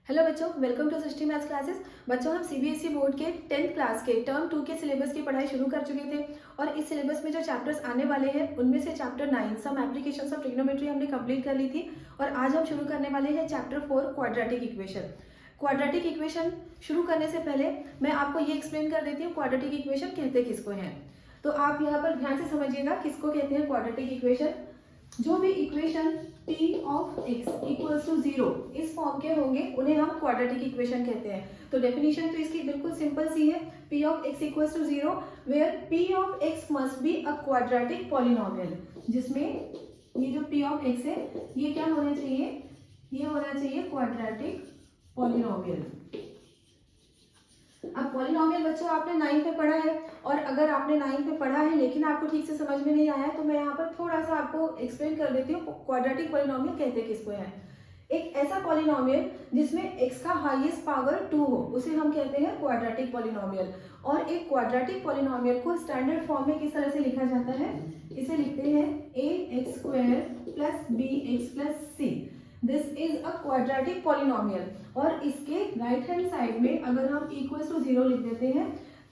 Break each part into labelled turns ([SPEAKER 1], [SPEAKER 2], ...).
[SPEAKER 1] Hello बच्चों, welcome to Srishti maths classes. बच्चों, हम सीबीएसई बोर्ड के 10th क्लास के टर्म 2 के सिलेबस की पढ़ाई शुरू कर चुके थे और इस सिलेबस में जो चैप्टर्स आने वाले हैं उनमें से chapter 9 some applications of trigonometry हमने कंप्लीट कर ली थी और आज हम शुरू करने वाले हैं chapter 4 quadratic equation. Quadratic equation शुरू करने से पहले मैं आपको ये एक्सप्लेन कर देती हूँ क्वाड्रेटिक इक्वेशन कहते किसको हैं। तो आप यहाँ पर ध्यान से समझिएगा किसको कहते हैं क्वाड्रेटिक इक्वेशन। जो भी equation p of x equals to 0 इस फॉर्म के होंगे उन्हें हम क्वाड्रेटिक इक्वेशन कहते हैं। तो डेफिनेशन तो इसकी बिल्कुल सिंपल सी है, p of x equals to 0 where p of x must be a quadratic polynomial, जिसमें ये जो p ऑफ x है ये क्या होना चाहिए, ये होना चाहिए क्वाड्रेटिक पॉलिनोमियल। अब पॉलिनोमियल बच्चों आपने 9th में पढ़ा है और अगर आपने 9th में पढ़ा है लेकिन आपको ठीक से समझ में नहीं आया है तो मैं यहाँ पर थोड़ा सा आपको एक्सप्लेन कर देती हूँ क्वाड्रेटिक पॉलिनोमियल कहते किसको है। एक ऐसा पॉलिनोमियल जिसमें x का हाईएस्ट पावर 2 हो उसे हम कहते हैं क्वाड्रेटिक पॉलिनोमियल। और एक क्वाड्रेटिक पॉलिनोमियल को स्टैंडर्ड फॉर्म में किस तरह से लिखा जाता है, इसे लिखते हैं ax square plus bx plus c। This is a quadratic polynomial और इसके राइट हैंड साइड में अगर हम इक्वल्स टू 0 लिख देते हैं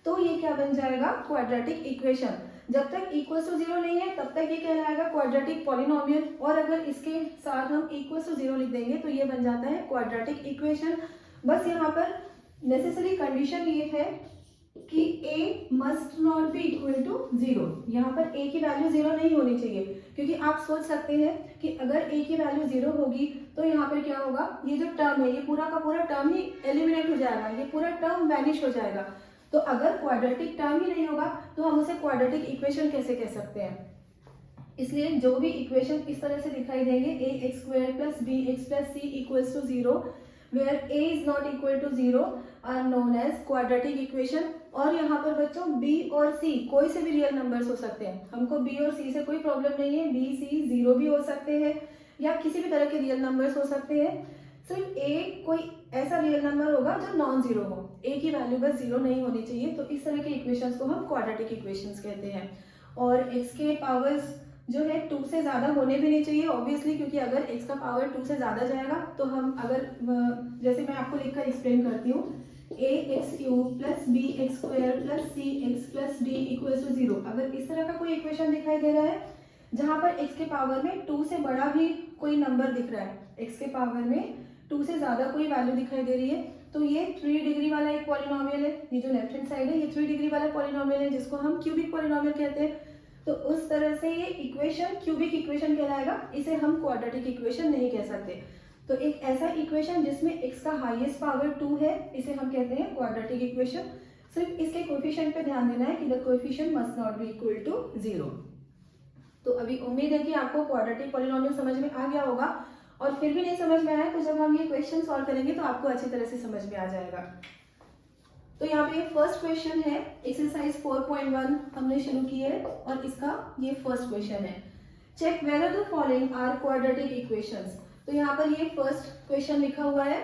[SPEAKER 1] तो ये क्या बन जाएगा, क्वाड्रेटिक इक्वेशन। जब तक इक्वल्स टू 0 नहीं है तब तक ये कहलाएगा क्वाड्रेटिक पॉलिनोमियल और अगर इसके साथ हम इक्वल्स टू 0 लिख देंगे तो ये बन जाता है क्वाड्रेटिक इक्वेशन। बस यहाँ पर नेसेसरी कंडीशन ये है कि a must not be equal to 0। यहाँ पर a की वैल्यू 0 नहीं होनी चाहिए, क्योंकि आप सोच सकते हैं कि अगर a की वैल्यू 0 होगी तो यहाँ पर क्या होगा, ये जो टर्म है ये पूरा का पूरा टर्म ही एलिमिनेट हो जाएगा, ये पूरा टर्म वैनिश हो जाएगा। तो अगर क्वाड्रेटिक टर्म ही नहीं होगा तो हम उसे क्वाड्रेटिक इक्वेशन कैसे कह सकते हैं। इसलिए जो भी इक्वेशन इस तरह से दिखाई देंगे ax square plus bx plus c equals to 0 where a is not equal to 0 are known as quadratic equation। और यहाँ पर बच्चों b और c कोई से भी रियल नंबर्स हो सकते हैं, हमको b और c से कोई प्रॉब्लम नहीं है, b c 0 भी हो सकते हैं या किसी भी तरह के रियल नंबर्स हो सकते हैं। सिर्फ a कोई ऐसा रियल नंबर होगा जो नॉन जीरो हो, a की वैल्यू बस 0 नहीं होनी चाहिए। तो इस तरह के इक्वेशंस को हम क्वाड्रेटिक इक्वेशंस कहते हैं। और x के पावर्स जो है 2 से ज़्यादा होने भी नहीं चाहिए ऑब्वियसली, क्योंकि अगर x का पावर 2 से ज़्यादा जाएगा तो हम अगर जैसे मैं आपको लिखकर एक्सप्लेन करती हूँ ax cube plus bx square plus cx plus d equals to 0। अगर इस तरह का कोई इक्वेशन दिखाई दे रहा है जहाँ पर x के पावर में 2 से बड़ा भी कोई नंबर दिख रहा है, x के पावर में 2 से ज़्यादा कोई वैल्यू दिखाई दे रही है, तो ये 3 डिग्री वाला एक पॉलिनोमियल है। ये जो लेफ्ट हैंड साइड है ये 3 डिग्री वाला पॉलिनोमियल है जिसको हम क्यूबिक पॉलिनोमियल कहते हैं। तो उस तरह से ये इक्वेशन क्यूबिक इक्वेशन कहलाएगा, इसे हम क्वाड्रेटिक इक्वेशन नहीं कह सकते। तो एक ऐसा इक्वेशन जिसमें x का हाईएस्ट पावर 2 है इसे हम कहते हैं क्वाड्रेटिक इक्वेशन। सिर्फ इसके कोएफिशिएंट पे ध्यान देना है कि the coefficient must not be equal to 0। तो अभी उम्मीद है कि आपको क्वाड्रेटिक पॉलिनोमियल समझ में आ गया होगा, और फिर भी नहीं समझ में आया तो जब हम ये क्वेश्चन सॉल्व करेंगे तो आपको अच्छी तरह से समझ में आ जाएगा। तो यहाँ पे फर्स्ट क्वेश्चन है, एक्सरसाइज 4.1 हमने शुरू की है और इसका ये फर्स्ट क्वेश्चन है, check whether the following are quadratic equations. तो यहाँ पर ये फर्स्ट क्वेश्चन लिखा हुआ है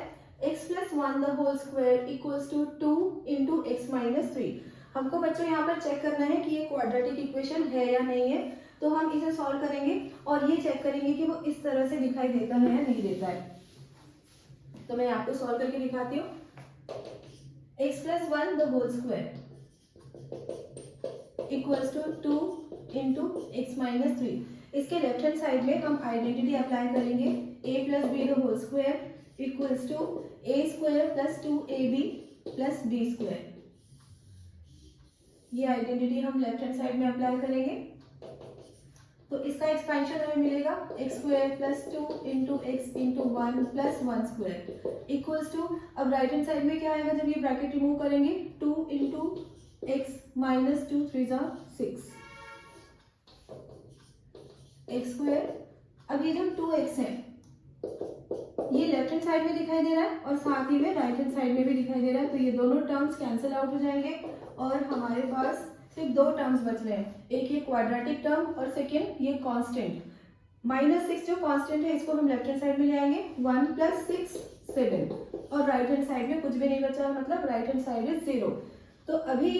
[SPEAKER 1] x plus 1 the whole square equals to 2 into x minus 3। हमको बच्चों यहाँ पर चेक करना है कि ये क्वाड्रेटिक इक्वेशन है या नहीं है, तो हम इसे सॉल्व करेंगे और ये चेक करेंगे कि वो इस तरह से दिखाई देता है या नहीं देता है। तो मैं आपको सॉल्व करके दिखाती हूँ। x plus 1 the whole square equals to 2 into x minus 3। इसके लेफ्ट हैंड साइड में हम आइडेंटिटी अप्लाई करेंगे, a plus b the whole square equals to a square plus 2ab plus b square. ये identity हम left hand side में apply करेंगे तो इसका एक्सपेंशन हमें मिलेगा x square plus 2 into x into 1 plus 1 square equals to, अब right hand side में क्या आएगा जब ये ब्रैकेट रिमूव करेंगे, 2 इंटू एक्स माइनस 2 3 जा 6 एक्स स्क्वायर। अब ये जो 2x है ये लेफ्ट हैंड साइड में दिखाई दे रहा है और साथ ही में राइट हैंड साइड में भी दिखाई दे रहा है, तो ये दोनों टर्म्स कैंसिल आउट हो जाएंगे और हमारे पास सिर्फ 2 टर्म्स बच रहे हैं, एक ये क्वाड्रेटिक टर्म और सेकेंड ये कांस्टेंट। -6 जो कांस्टेंट है इसको हम लेफ्ट हैंड साइड में ले आएंगे, 1 प्लस 6 7 और राइट हैंड साइड में कुछ भी नहीं बचा, मतलब राइट हैंड साइड इज 0। तो अभी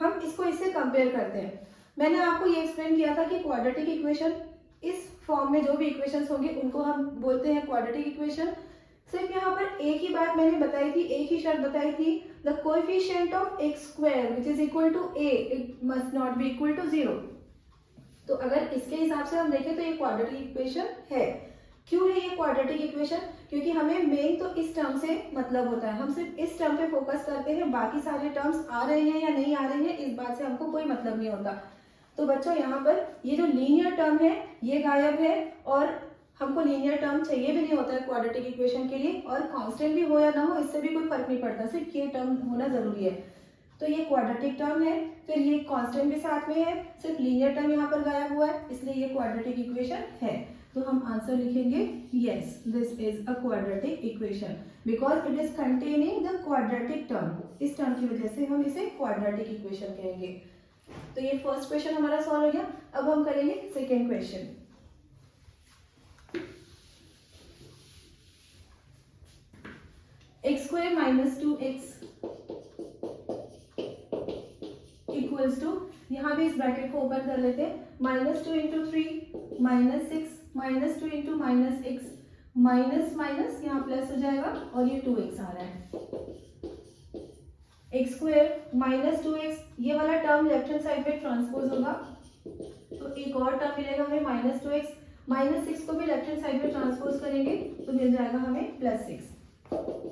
[SPEAKER 1] हम इसको इससे कंपेयर करते हैं। मैंने आपको ये एक्सप्लेन किया था कि क्वाड्रेटिक इक्वेशन इस फॉर्म में जो भी इक्वेशंस होंगे उनको हम बोलते हैं क्वाड्रेटिक इक्वेशन। सिर्फ यहाँ पर एक ही बात मैंने बताई थी, एक ही शर्त बताई थी, the coefficient of x square which is equal to a, it must not be equal to 0। तो अगर इसके हिसाब से हम देखें तो ये क्वाड्रेटिक इक्वेशन है। क्यों है ये क्वाड्रेटिक इक्वेशन? क्योंकि हमें मेन तो इस टर्म से मतलब होता है, हम सिर्फ इस टर्म पे फोकस करते हैं, बाकी सारे टर्म्स आ रहे हैं या नहीं आ रहे हैं इस बात से हमको कोई मतलब नहीं होता। तो बच्चों यहाँ पर ये जो लीनियर टर्म है ये गायब है, और हमको लीनियर टर्म चाहिए भी नहीं होता है क्वाड्रेटिक इक्वेशन के लिए, और कांस्टेंट भी हो या ना हो इससे भी कोई फर्क नहीं पड़ता, सिर्फ ये टर्म होना जरूरी है। तो ये क्वाड्रेटिक टर्म है, फिर ये कांस्टेंट भी साथ में है, सिर्फ लीनियर टर्म यहाँ पर गायब हुआ है, इसलिए ये क्वाड्रेटिक इक्वेशन है। तो हम आंसर लिखेंगे yes, this is a quadratic equation because it is containing the quadratic term. इस टर्म की वजह से हम इसे क्वाड्रेटिक इक्वेशन कहेंगे। तो ये फर्स्ट क्वेश्चन हमारा सॉल्व हो गया। अब हम करेंगे second question. X square minus 2x equals to, यहाँ भी इस ब्रैकेट को ओपन कर लेते हैं, -2 into 3 -6 -2 into -x minus minus यहाँ प्लस हो जाएगा और ये 2x आ रहा है। एक्स स्क्वायर माइनस 2x, ये वाला टर्म लेफ्ट हैंड साइड में ट्रांसपोज होगा, तो एक और टर्म मिलेगा हमें -2x, -6 को भी लेफ्ट हैंड साइड में ट्रांसपोज करेंगे तो मिल जाएगा हमें +6।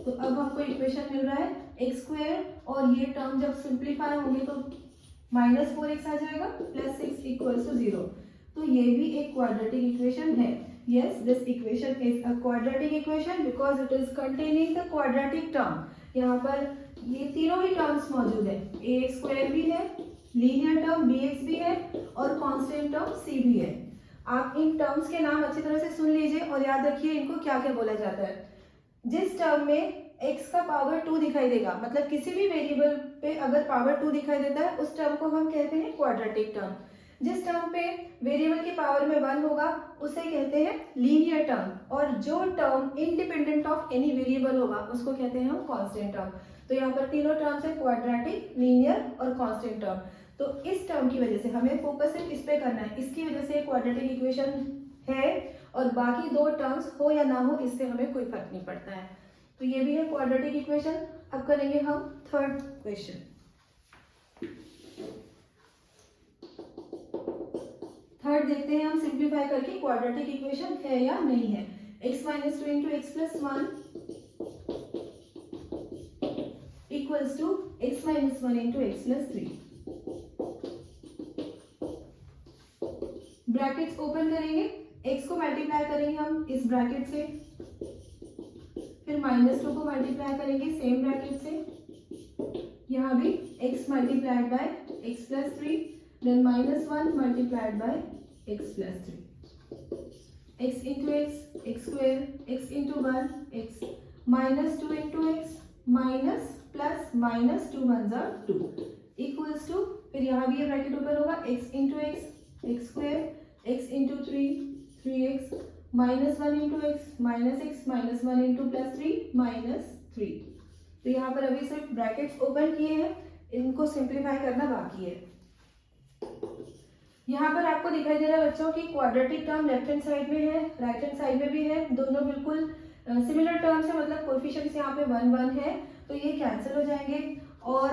[SPEAKER 1] तो अब हमको इक्वेशन मिल रहा है एक्स स्क्वायर और ये टर्म जब सिंप्लीफाई होंगे तो -4x आ जाएगा, +6 इक्वल्स टू 0। तो ये भी एक क्वाड्रेटिक इक्वेशन है। Yes, this equation is a quadratic equation because it is containing the quadratic term. यहाँ पर ये तीनों ही टर्म्स मौजूद है, ax स्क्वायर भी है, लीनियर टर्म bx भी है और कांस्टेंट टर्म c भी है। आप इन टर्म्स के नाम अच्छी तरह से सुन लीजिए और याद रखिए इनको क्या क्या बोला जाता है। जिस टर्म में x का पावर 2 दिखाई देगा, मतलब किसी भी वेरिएबल पे अगर पावर 2 दिखाई देता है उस टर्म को हम कहते हैं क्वाड्रेटिक टर्म। जिस टर्म पे वेरिएबल के पावर में 1 होगा उसे कहते हैं लीनियर टर्म, और जो term independent of any variable होगा उसको कहते हैं हम कांस्टेंट टर्म। तो यहाँ पर तीनों टर्म्स है, क्वाड्रेटिक, लीनियर और कांस्टेंट टर्म। तो इस टर्म की वजह से हमें फोकस सिर्फ इस पे करना है, इसकी वजह से क्वाड्रेटिक इक्वेशन है, और बाकी दो टर्म्स हो या ना हो इससे हमें कोई फर्क नहीं पड़ता है। तो ये भी है क्वाड्रेटिक इक्वेशन। अब करेंगे हम थर्ड क्वेश्चन। थर्ड देखते हैं हम सिंप्लीफाई करके क्वाड्रेटिक इक्वेशन है या नहीं है। x minus 2 into x plus 1 equals to x minus 1 into x plus 3। Brackets open करेंगे, x को मल्टीप्लाई करेंगे हम इस ब्रैकेट से, फिर -2 को मल्टीप्लाई करेंगे सेम ब्रैकेट से, यहाँ भी x multiplied by x plus 3, then -1 multiplied by x plus 3, x into x square, x into 1 x, -2 into x minus plus -2 1 ज़ा 2 इक्वल्स टू, फिर यहाँ भी ये ब्रैकेट ओपन होगा, x into x square, x into 3x, -1 into x -1 into plus 3 -3। तो यहाँ पर अभी सिर्फ ब्रैकेट्स ओपन किए हैं, इनको सिंप्लीफाई करना बाकी है। यहाँ पर आपको दिखाई दे रहा है बच्चों की quadratic term left hand side में है, राइट हैंड साइड में भी है, दोनों बिल्कुल सिमिलर टर्म्स है, मतलब कोएफिशिएंट्स यहाँ पे 1 1 है, तो ये कैंसिल हो जाएंगे। और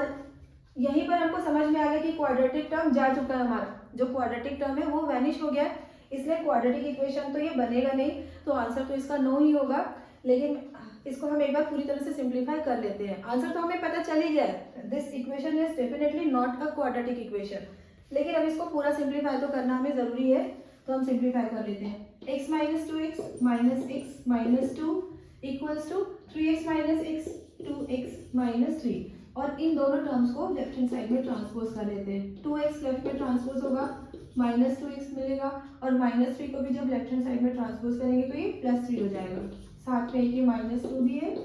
[SPEAKER 1] यहीं पर हमको समझ में आ गया कि क्वाड्रेटिक टर्म जा चुका है, हमारा जो क्वाड्रेटिक टर्म है वो वैनिश हो गया, इसलिए क्वाड्रेटिक इक्वेशन तो ये बनेगा नहीं, तो आंसर तो इसका नो ही होगा। लेकिन इसको हम एक बार पूरी तरह से सिंप्लीफाई कर लेते हैं। आंसर तो हमें पता चल ही गया है, this equation is definitely not a quadratic equation, लेकिन अब इसको पूरा सिंप्लीफाई तो करना हमें जरूरी है, तो हम सिंप्लीफाई कर लेते हैं। x minus 2x minus x minus 2 equals to 3x minus x 2x minus 3, और इन दोनों टर्म्स को लेफ्ट हैंड साइड में ट्रांसपोज कर लेते हैं। 2x लेफ्ट में ट्रांसपोज होगा, -2x मिलेगा, और -3 को भी जब लेफ्ट हैंड साइड में ट्रांसपोज करेंगे तो ये +3 हो जाएगा, साथ में ये -2 भी है,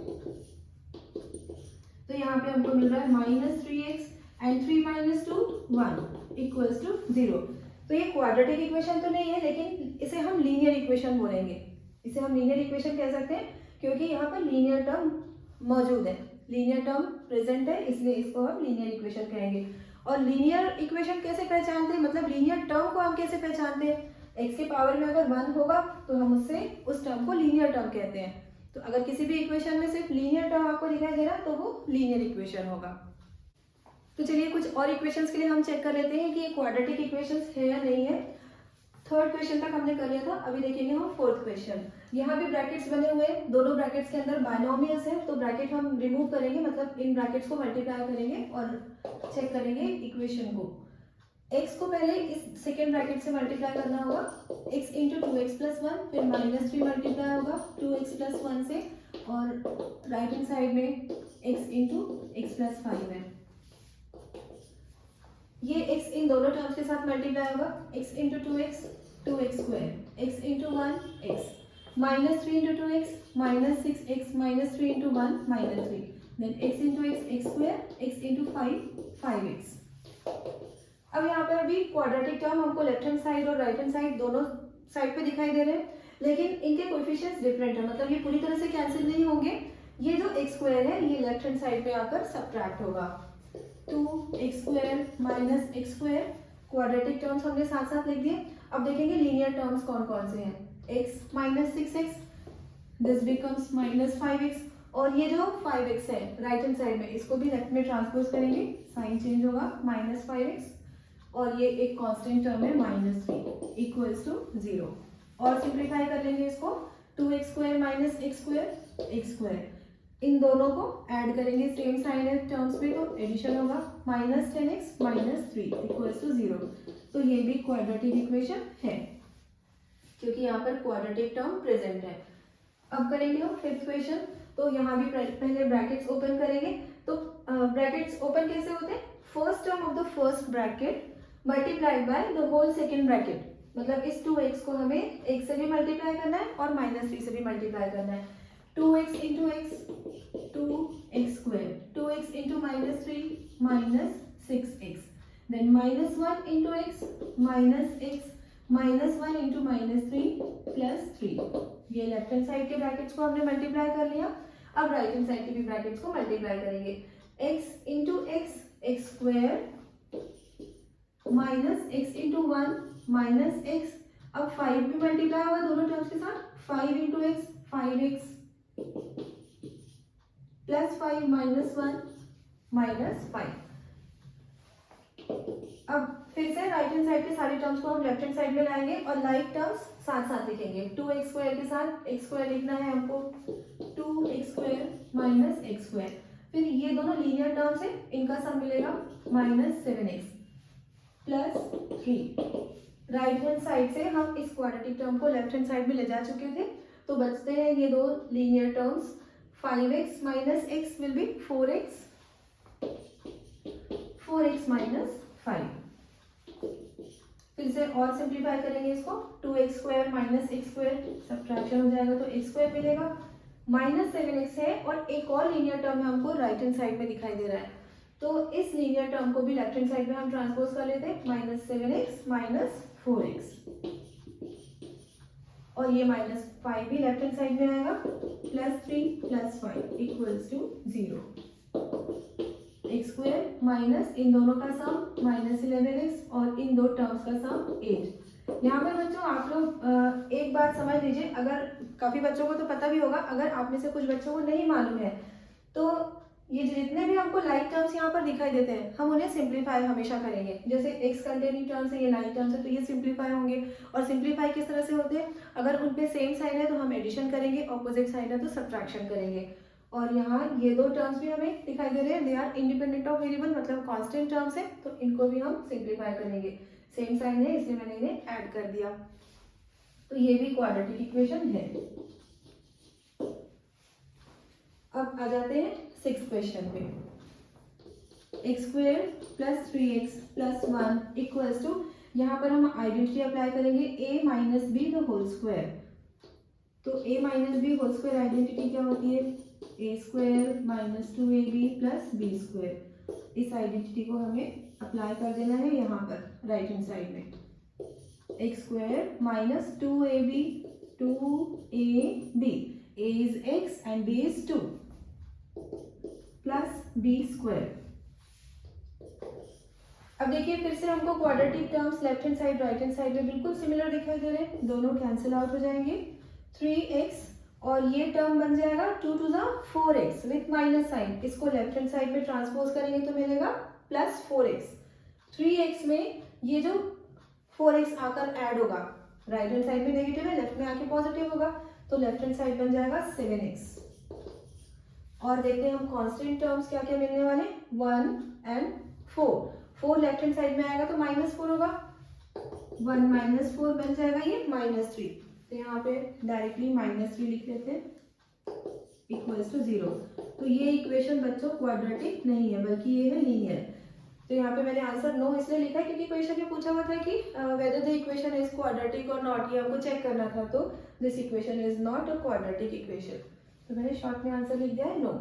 [SPEAKER 1] तो यहाँ पे हमको मिल रहा है -3x एंड 3 - 2 1 इक्वल्स टू 0। तो ये क्वाड्रेटिक इक्वेशन तो नहीं है, लेकिन इसे हम लीनियर इक्वेशन बोलेंगे, इसे हम लीनियर इक्वेशन कह सकते हैं क्योंकि यहाँ पर लीनियर टर्म मौजूद है, लीनियर टर्म प्रेजेंट है, इसलिए इसको हम लीनियर इक्वेशन कहेंगे। और लीनियर इक्वेशन कैसे पहचानते हैं, मतलब लीनियर टर्म को हम कैसे पहचानते हैं, x के पावर में अगर 1 होगा तो हम उससे उस टर्म को लीनियर टर्म कहते हैं। तो अगर किसी भी इक्वेशन में सिर्फ लीनियर टर्म आपको दिखाई दे रहा है तो वो लीनियर इक्वेशन होगा। तो चलिए कुछ और इक्वेशंस के लिए हम चेक कर लेते हैं कि ये क्वाड्रेटिक इक्वेशंस है या नहीं है। थर्ड क्वेश्चन तक हमने कर लिया था, अभी देखेंगे हम फोर्थ क्वेश्चन। यहाँ भी ब्रैकेट्स बने हुए हैं, दोनों ब्रैकेट्स के अंदर बाइनोमियल्स है, तो ब्रैकेट हम रिमूव करेंगे, मतलब इन ब्रैकेट्स को मल्टीप्लाई करेंगे और चेक करेंगे इक्वेशन को। x को पहले इस सेकेंड ब्रैकेट से मल्टीप्लाई करना होगा, x इंटू 2x प्लस 1, फिर माइनस 3 मल्टीप्लाई होगा 2x प्लस 1 से, और राइट हैंड साइड में x इंटू x प्लस 5 है। ये x इन दोनों टर्म्स के साथ मल्टीप्लाई होगा, x into 2x 2x square, x into 1 x, minus 3 into 2x minus 6x, minus 3 into 1 minus 3, then x into x square, x into 5 5x। अब यहाँ पर अभी क्वाड्रेटिक टर्म हमको लेफ्ट हैंड साइड और right hand side दोनों side पे दिखाई दे रहे हैं, लेकिन इनके कोएफिशिएंट्स डिफरेंट है, मतलब ये पूरी तरह से कैंसिल नहीं होंगे। ये जो x स्क्वायर है ये लेफ्ट हैंड साइड पे आकर सब्ट्रैक्ट होगा, 2x square minus x square. Quadratic terms हमने साथ साथ लिख दिए। अब देखेंगे लीनियर टर्म्स कौन कौन से हैं। x minus 6x, this becomes minus 5x, और ये जो 5x है राइट हैंड साइड में, इसको भी लेफ्ट में ट्रांसपोज करेंगे, साइन चेंज होगा, माइनस 5x, और ये एक कांस्टेंट टर्म है माइनस 3 इक्वल्स टू 0। और सिंप्लीफाई कर लेंगे इसको, 2x square minus x square x square, इन दोनों को ऐड करेंगे, सेम साइन है टर्म्स में, तो एडिशन होगा, minus 10x minus 3 equals to 0। तो ये भी क्वाड्रेटिक इक्वेशन है क्योंकि यहाँ पर क्वाड्रेटिक टर्म प्रेजेंट है। अब करेंगे हम फिफ्थ क्वेश्चन। तो यहाँ भी पहले ब्रैकेट्स ओपन करेंगे। तो ब्रैकेट्स ओपन कैसे होते हैं, first term of the first bracket multiplied by the whole second bracket, मतलब इस 2x को हमें x से भी मल्टीप्लाई करना है और माइनस 3 से भी मल्टीप्लाई करना है। 2x into x 2x square, 2x into minus 3 minus 6x, then minus 1 into x minus x, minus 1 into minus 3 plus 3। ये लेफ्ट हैंड साइड के ब्रैकेट्स को हमने मल्टीप्लाई कर लिया। अब राइट हैंड साइड के भी ब्रैकेट्स को मल्टीप्लाई करेंगे, x into x x square minus x into 1 minus x, अब 5 भी मल्टीप्लाई होगा दोनों टर्म्स के साथ, 5 into x 5x plus 5 minus 1 minus 5। अब फिर से राइट हैंड साइड के सारे टर्म्स को हम लेफ्ट हैंड साइड में लाएंगे और लाइक टर्म्स साथ साथ लिखेंगे। 2x स्क्वायर के साथ x स्क्वायर लिखना है हमको, 2x square minus x square, फिर ये दोनों लीनियर टर्म्स है, इनका सम मिलेगा minus 7x plus 3। Right hand side से हम इस क्वाड्रेटिक टर्म को लेफ्ट हैंड साइड में ले जा चुके थे, तो बचते हैं ये दो linear terms, 5x minus x will be 4x, 4x minus 5। फिर से और सिंप्लीफाई करेंगे इसको, 2x square minus x square subtraction हो जाएगा तो x स्क्वायर मिलेगा, माइनस 7x है, और एक और लीनियर टर्म हमको राइट हैंड साइड में दिखाई दे रहा है, तो इस लीनियर टर्म को भी लेफ्ट हैंड साइड में हम ट्रांसपोज कर लेते हैं, माइनस 7x माइनस 4x, और ये माइनस 5 भी लेफ्ट हैंड साइड में आएगा, plus 3 plus 5 equals to 0। x square minus इन दोनों का सम माइनस 11x, और इन दो टर्म्स का सम 8। यहाँ पर बच्चों आप लोग एक बात समझ लीजिए, अगर काफी बच्चों को तो पता भी होगा, अगर आप में से कुछ बच्चों को नहीं मालूम है, तो ये जितने भी हमको लाइक टर्म्स यहाँ पर दिखाई देते हैं हम उन्हें सिंप्लीफाई हमेशा करेंगे। जैसे x कंटेनिंग टर्म्स है, ये लाइक टर्म्स है, तो ये सिंप्लीफाई होंगे। और सिंप्लीफाई किस तरह से होते हैं, अगर उनपे सेम साइन है तो हम एडिशन करेंगे, ऑपोजिट साइन है तो सब्ट्रैक्शन करेंगे। और यहाँ ये दो टर्म्स भी हमें दिखाई दे रहे हैं, they are independent of variable, मतलब कांस्टेंट टर्म्स है, तो इनको भी हम सिंप्लीफाई करेंगे। सेम साइन है इसलिए मैंने इन्हें ऐड कर दिया, तो ये भी क्वाड्रेटिक इक्वेशन है। अब आ जाते हैं सिक्स्थ क्वेश्चन पे। x square plus 3x plus 1 equals to, यहाँ पर हम आइडेंटिटी अप्लाई करेंगे a minus b the whole square. तो a minus b whole square identity क्या होती है, a square minus 2ab plus b square. इस आइडेंटिटी को हमें अप्लाई कर देना है यहाँ पर राइट हैंड साइड में, x square minus 2ab 2ab, a is x and b is 2 plus b square. अब देखिए फिर से हमको quadratic terms left hand side right hand side में बिल्कुल सिमिलर दिखाई दे रहे हैं, दोनों कैंसिल आउट हो जाएंगे। 3x और ये टर्म बन जाएगा 2 to the 4x with minus sign. इसको लेफ्ट हैंड साइड में ट्रांसपोज करेंगे तो मिलेगा प्लस 4x। 3x में ये जो 4x आकर ऐड होगा, राइट हैंड साइड में नेगेटिव है, लेफ्ट में आके पॉजिटिव होगा, तो लेफ्ट हैंड साइड बन जाएगा 7x। और देखते हैं हम कांस्टेंट टर्म्स क्या क्या मिलने वाले, 1 एंड 4। 4 लेफ्ट हैंड साइड में आएगा तो -4 होगा, 1 - 4 बन जाएगा ये -3। तो यहाँ पे डायरेक्टली -3 लिख लेते हैं इक्वल्स टू 0। तो ये इक्वेशन बच्चों क्वाड्रेटिक नहीं है बल्कि ये है लीनियर। तो यहाँ पे मैंने आंसर नो इसलिए लिखा है क्योंकि क्वेश्चन में पूछा हुआ था कि whether the equation is quadratic और नॉट, ये हमको चेक करना था। तो this equation is not a quadratic equation, तो मैंने शॉर्ट में आंसर लिख दिया है नो।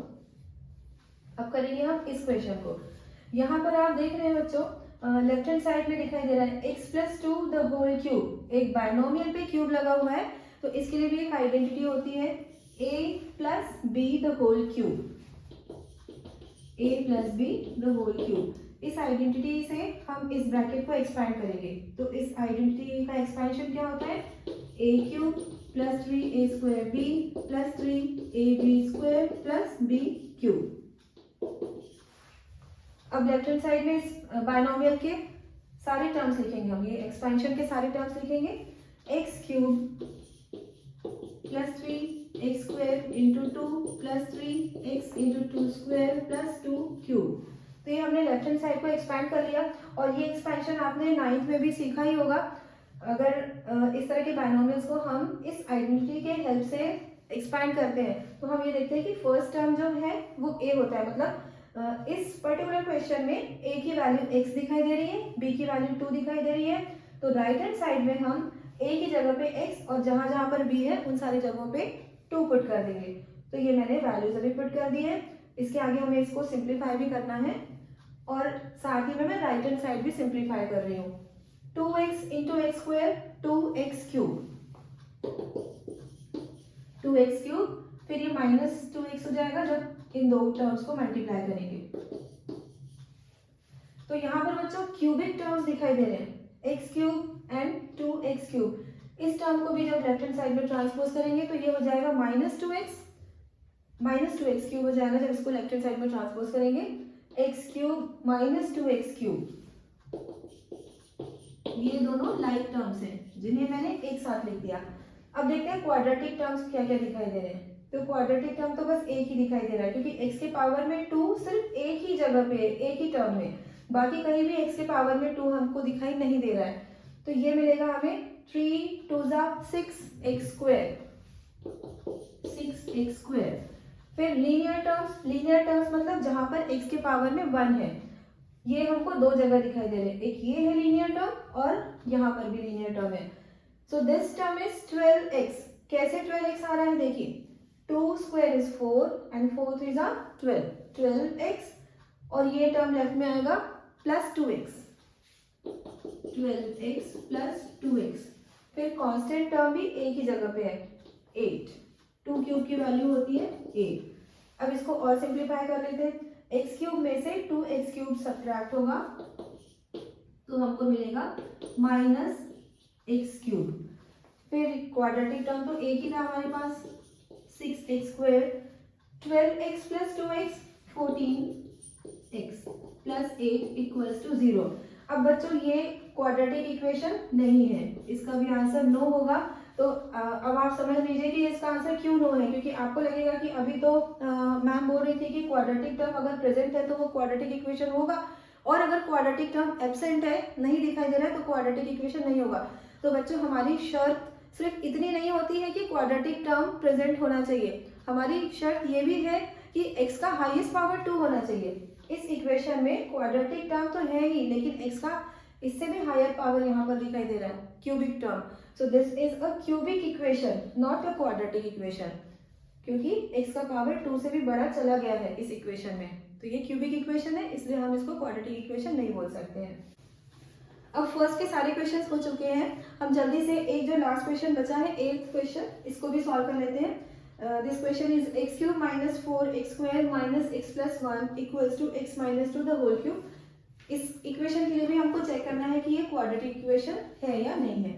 [SPEAKER 1] अब करेंगे हम इस क्वेश्चन को। यहाँ पर आप देख रहे हैं बच्चों, लेफ्ट हैंड साइड में दिखाई दे रहा है x + 2 द होल क्यूब। एक बायनोमियल पे क्यूब लगा हुआ है, तो इसके लिए भी एक आइडेंटिटी होती है a + b the whole cube, a + b the whole cube. इस आइडेंटिटी से हम इस ब्रैकेट को एक्सपैंड करेंगे। तो इस आइडेंटिटी का एक्सपेंशन क्या होता है, a³ + 3a² b + 3ab² + b³। अब लेफ्ट हैंड साइड में इस बायनोमियल के सारे टर्म्स लिखेंगे हम, ये एक्सपेंशन के सारे टर्म्स लिखेंगे। x³ + 3x² × 2 + 3x × 2² + 2³ तो ये हमने लेफ्ट हैंड साइड को एक्सपैंड कर लिया। और ये एक्सपेंशन आपने 9th में भी सीखा ही होगा। अगर इस तरह के बायनोमियल्स को हम इस आइडेंटिटी के हेल्प से एक्सपैंड करते हैं तो हम ये देखते हैं कि फर्स्ट टर्म जो है वो a होता है, मतलब इस पर्टिकुलर क्वेश्चन में a की वैल्यू x दिखाई दे रही है, b की वैल्यू 2 दिखाई दे रही है, तो राइट हैंड साइड में हम a की जगह पे x और जहां जहां पर b है उन सारी जगहों पे 2 पुट कर देंगे। तो ये मैंने वैल्यूज अभी पुट कर दी है। इसके आगे हमें इसको सिंप्लीफाई भी करना है और साथ ही में मैं राइट हैंड साइड भी सिंप्लीफाई कर रही हूँ। 2x × x² 2x³ 2x³, फिर ये -2x हो जाएगा जब इन दो टर्म्स को मल्टीप्लाई करेंगे। तो यहाँ पर बच्चों क्यूबिक टर्म्स दिखाई दे रहे हैं, x³ एंड 2x³। इस टर्म को भी जब लेफ्ट हैंड साइड में ट्रांसपोज करेंगे तो ये हो जाएगा -2x -2x³ हो जाएगा जब इसको लेफ्ट हैंड साइड में ट्रांसपोज करेंगे, x³ - 2x³। ये दोनों लाइक टर्म्स हैं जिन्हें मैंने एक साथ लिख दिया। अब देखते हैं क्वाड्रेटिक टर्म्स क्या क्या दिखाई दे रहे हैं। तो क्वाड्रेटिक टर्म तो बस एक ही दिखाई दे रहा है क्योंकि x के पावर में 2 सिर्फ एक ही जगह पे है, एक ही टर्म में, बाकी कहीं भी x के पावर में 2 हमको दिखाई नहीं दे रहा है। तो ये मिलेगा हमें 3 2 6x²। फिर लीनियर टर्म्स मतलब जहां पर x के पावर में 1 है, ये हमको दो जगह दिखाई दे रहे हैं, एक ये है लीनियर टर्म और यहाँ पर भी लीनियर टर्म है। So this term is 12x। कैसे 12x आ रहा है देखिए, 2² is 4 and 4 3s are 12x और ये टर्म लेफ्ट में आएगा +2x 12x + 2x। फिर कांस्टेंट टर्म भी एक ही जगह पे है 8, 2³ की वैल्यू होती है 8। अब इसको और सिंप्लीफाई कर लेते हैं, x³ में से 2x³ सब्ट्रैक्ट होगा तो हमको मिलेगा -x³। फिर क्वाड्रेटिक टर्म तो एक ही था हमारे पास, 6x², 12x + 2x 14x + 8 = 0। अब बच्चों ये क्वाड्रेटिक इक्वेशन नहीं है, इसका भी आंसर नो होगा। तो अब आप समझ लीजिए कि इसका आंसर क्यों नो है, क्योंकि आपको लगेगा कि अभी तो मैम बोल रही थी कि क्वाड्रेटिक टर्म अगर प्रेजेंट है तो वो क्वाड्रेटिक इक्वेशन होगा, और अगर क्वाड्रेटिक टर्म एब्सेंट है, नहीं दिखाई दे रहा है, तो क्वाड्रेटिक इक्वेशन नहीं होगा। तो बच्चों हमारी शर्त सिर्फ इतनी नहीं होती है कि क्वाड्रेटिक टर्म प्रेजेंट होना चाहिए, हमारी शर्त ये भी है कि x का हाईएस्ट पावर 2 होना चाहिए। इस इक्वेशन में क्वाड्रेटिक टर्म तो है ही, लेकिन x का इससे भी हायर पावर यहाँ पर दिखाई दे रहा है, cubic term. So this is a cubic equation not a quadratic equation, क्योंकि x का पावर 2 से भी बड़ा चला गया है इस इक्वेशन में। तो ये क्यूबिक इक्वेशन है, इसलिए हम इसको क्वाड्रेटिक इक्वेशन नहीं बोल सकते हैं। अब फर्स्ट के सारे क्वेश्चंस हो चुके हैं, हम जल्दी से एक जो लास्ट क्वेश्चन बचा है 8th क्वेश्चन, इसको भी सॉल्व कर लेते हैं। This question is x³ - 4x² - x + 1 = x - 2 the whole cube. इस इक्वेशन के लिए भी हमको चेक करना है कि ये क्वाड्रेटिक इक्वेशन है या नहीं है।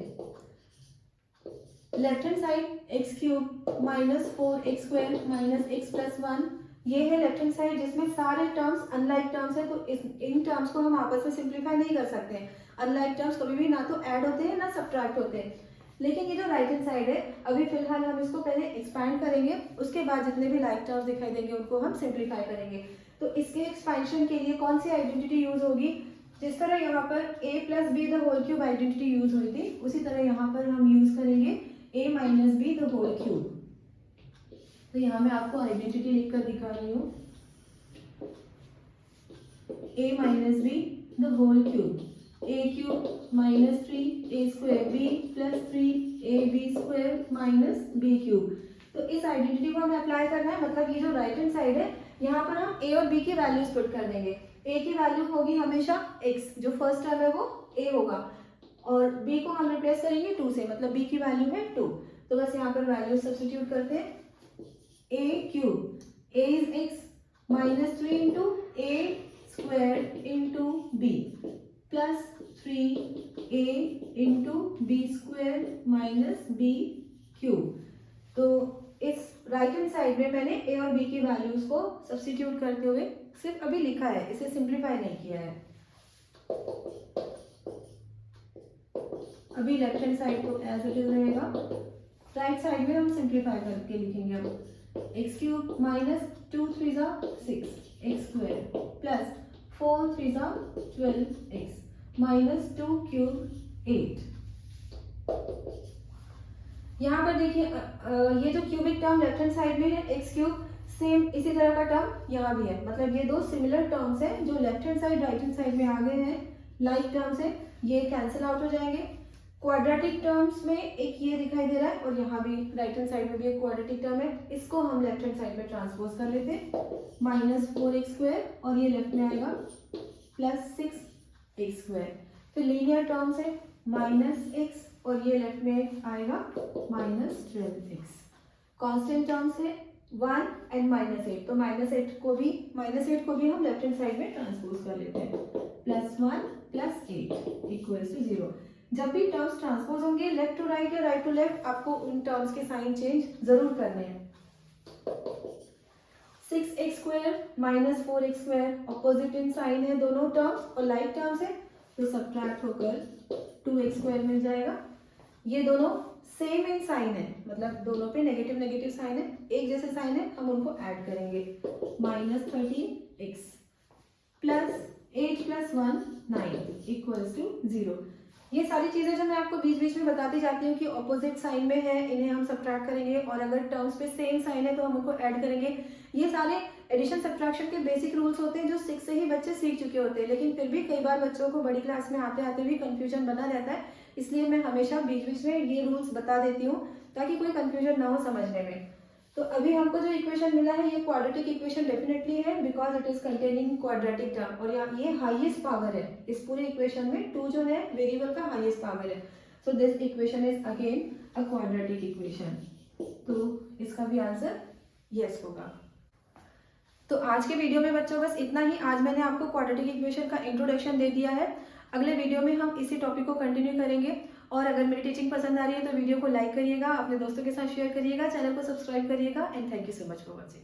[SPEAKER 1] Left hand side x cube minus 4x square minus x plus 1, ये है लेफ्ट हैंड साइड जिसमें सारे टर्म्स अनलाइक टर्म्स है, तो इन टर्म्स को हम आपस में सिंप्लीफाई नहीं कर सकते हैं। अनलाइक टर्म्स कभी भी ना तो ऐड होते हैं ना सब्ट्रैक्ट होते हैं। लेकिन ये जो राइट हैंड साइड है, अभी फिलहाल हम इसको पहले एक्सपैंड करेंगे, उसके बाद जितने भी लाइक टर्म्स दिखाई देंगे उनको हम सिंप्लीफाई करेंगे। तो इसके एक्सपेंशन के लिए कौन सी आइडेंटिटी यूज होगी? जिस तरह यहाँ पर a plus b the whole cube identity use हुई थी, उसी तरह यहाँ पर हम यूज करेंगे a minus b the whole cube. तो यहाँ मैं आपको आइडेंटिटी लिखकर दिखा रही हूँ, a minus b the whole cube, a cube minus 3a square b plus 3ab square minus b cube. तो इस आइडेंटिटी को हमें अप्लाई करना है, मतलब ये जो राइट हैंड साइड है यहाँ पर हम a और b की वैल्यूज पुट कर देंगे। a की वैल्यू होगी हमेशा x, जो फर्स्ट टर्म है वो a होगा, और b को हम रिप्लेस करेंगे 2 से, मतलब b की वैल्यू है 2। तो बस यहाँ पर वैल्यू सब्स्टिट्यूट करते हैं, a cube, a is x minus 3 into a square into b plus 3a into b square minus b cube. तो इस राइट हैंड साइड में मैंने a और b की वैल्यूज को सब्स्टिट्यूट करते हुए सिर्फ अभी लिखा है, इसे सिंप्लीफाई नहीं किया है। अभी लेफ्ट हैंड साइड तो एज इट इज रहेगा, राइट साइड में हम सिंप्लीफाई करके लिखेंगे। अब एक्स क्यूब माइनस 2 3 जा 6 एक्स स्क्वायर प्लस 4 3 जा 12 एक्स माइनस 2 क्यूब 8। यहाँ पर देखिए ये जो cubic term left hand side में है एक्स क्यूब, सेम इसी तरह का टर्म यहाँ भी है, मतलब ये दो सिमिलर टर्म्स हैं जो left hand side right hand side में आ गए हैं, लाइक टर्म्स है, ये कैंसिल आउट हो जाएंगे। क्वाड्रेटिक टर्म्स में एक ये दिखाई दे रहा है और यहाँ भी राइट हैंड साइड में भी एक क्वाड्रेटिक टर्म है, इसको हम लेफ्ट हैंड साइड में ट्रांसपोज कर लेते हैं, माइनस 4x स्क्वायर और ये लेफ्ट में आएगा प्लस 6x स्क्वायर। फिर लीनियर टर्म्स है माइनस x और ये लेफ्ट में आएगा माइनस 12x। कांस्टेंट टर्म्स है 1 एंड माइनस 8, तो माइनस 8 को भी हम लेफ्ट हैंड साइड में ट्रांसपोज कर लेते हैं, प्लस 1 प्लस 8 इक्वल्स टू 0। जब भी टर्म्स ट्रांसपोज होंगे लेफ्ट टू राइट या राइट टू लेफ्ट, आपको उन टर्म्स के साइन चेंज जरूर करने हैं। 6x square minus 4x square opposite in sign है दोनों टर्म्स और लाइक टर्म्स है, तो सब्ट्रैक्ट होकर 2x स्क्वायर मिल जाएगा। ये दोनों सेम इन साइन है, मतलब दोनों पे नेगेटिव नेगेटिव साइन है, एक जैसे साइन है, हम उनको ऐड करेंगे, minus 13x plus 8 plus 1 9 equals to 0। ये सारी चीजें जो मैं आपको बीच बीच में बताती जाती हूँ कि ऑपोजिट साइन में है, इन्हें हम सब्ट्रैक्ट करेंगे, और अगर टर्म्स पे सेम साइन है तो हम उनको ऐड करेंगे। ये सारे एडिशन सब्ट्रैक्शन के बेसिक रूल्स होते हैं जो 6 से ही बच्चे सीख चुके होते हैं, लेकिन फिर भी कई बार बच्चों को बड़ी क्लास में आते आते भी कंफ्यूजन बना रहता है, इसलिए मैं हमेशा बीच बीच में ये रूल्स बता देती हूँ ताकि कोई कंफ्यूजन ना हो समझने में। तो अभी हमको जो इक्वेशन मिला है ये क्वाड्रेटिक इक्वेशन डेफिनेटली है, because it is containing quadratic term, और यहाँ ये हाईएस्ट पावर है इस पूरे इक्वेशन में, 2 जो है वेरिएबल का हाईएस्ट पावर है, so this equation is again a quadratic equation. तो इसका भी आंसर यस होगा। तो आज के वीडियो में बच्चों बस इतना ही। आज मैंने आपको क्वाड्रेटिक इक्वेशन का इंट्रोडक्शन दे दिया है, अगले वीडियो में हम इसी टॉपिक को कंटिन्यू करेंगे। और अगर मेरी टीचिंग पसंद आ रही है तो वीडियो को लाइक करिएगा, अपने दोस्तों के साथ शेयर करिएगा, चैनल को सब्सक्राइब करिएगा, and thank you so much for watching.